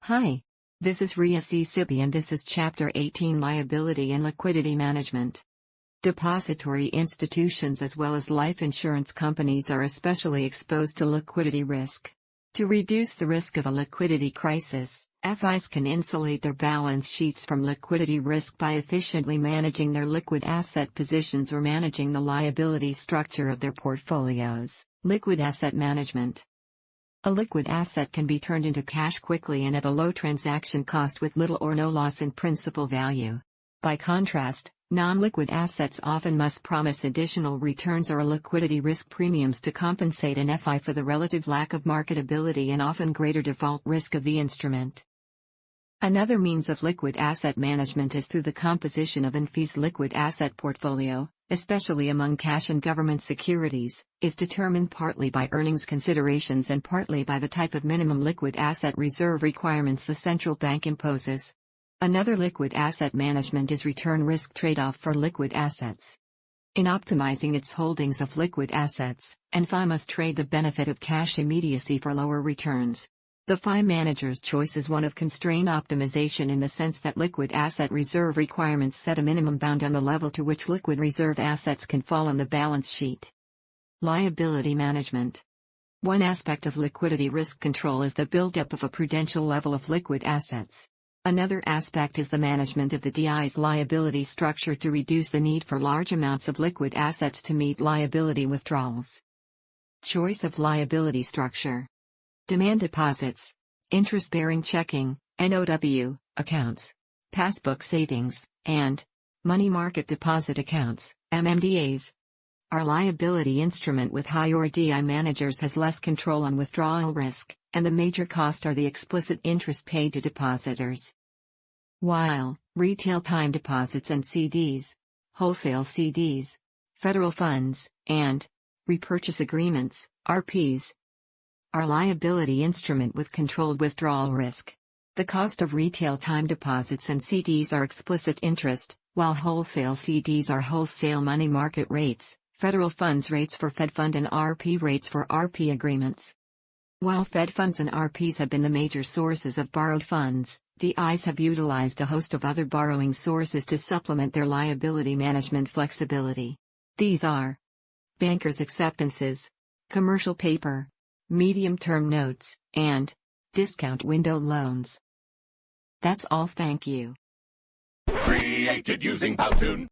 Hi. This is Ria C. Sibi and this is Chapter 18 Liability and Liquidity Management. Depository institutions as well as life insurance companies are especially exposed to liquidity risk. To reduce the risk of a liquidity crisis, FIs can insulate their balance sheets from liquidity risk by efficiently managing their liquid asset positions or managing the liability structure of their portfolios. Liquid asset management. A liquid asset can be turned into cash quickly and at a low transaction cost with little or no loss in principal value. By contrast, non-liquid assets often must promise additional returns or liquidity risk premiums to compensate an FI for the relative lack of marketability and often greater default risk of the instrument. Another means of liquid asset management is through the composition of an FI's liquid asset portfolio, especially among cash and government securities, is determined partly by earnings considerations and partly by the type of minimum liquid asset reserve requirements the central bank imposes. Another liquid asset management is return risk trade-off for liquid assets. In optimizing its holdings of liquid assets, an FI must trade the benefit of cash immediacy for lower returns. The FI manager's choice is one of constraint optimization in the sense that liquid asset reserve requirements set a minimum bound on the level to which liquid reserve assets can fall on the balance sheet. Liability management. One aspect of liquidity risk control is the buildup of a prudential level of liquid assets. Another aspect is the management of the DI's liability structure to reduce the need for large amounts of liquid assets to meet liability withdrawals. Choice of liability structure. Demand deposits, interest-bearing checking, NOW, accounts, passbook savings, and money market deposit accounts, MMDAs. Our liability instrument with higher DI managers has less control on withdrawal risk, and the major cost are the explicit interest paid to depositors. While retail time deposits and CDs, wholesale CDs, federal funds, and repurchase agreements, RPs, our liability instrument with controlled withdrawal risk. The cost of retail time deposits and CDs are explicit interest, while wholesale CDs are wholesale money market rates, federal funds rates for Fed fund and RP rates for RP agreements. While Fed funds and RPs have been the major sources of borrowed funds, DIs have utilized a host of other borrowing sources to supplement their liability management flexibility. These are bankers' acceptances, commercial paper, medium-term notes, and discount window loans. That's all. Thank you. Created using Powtoon.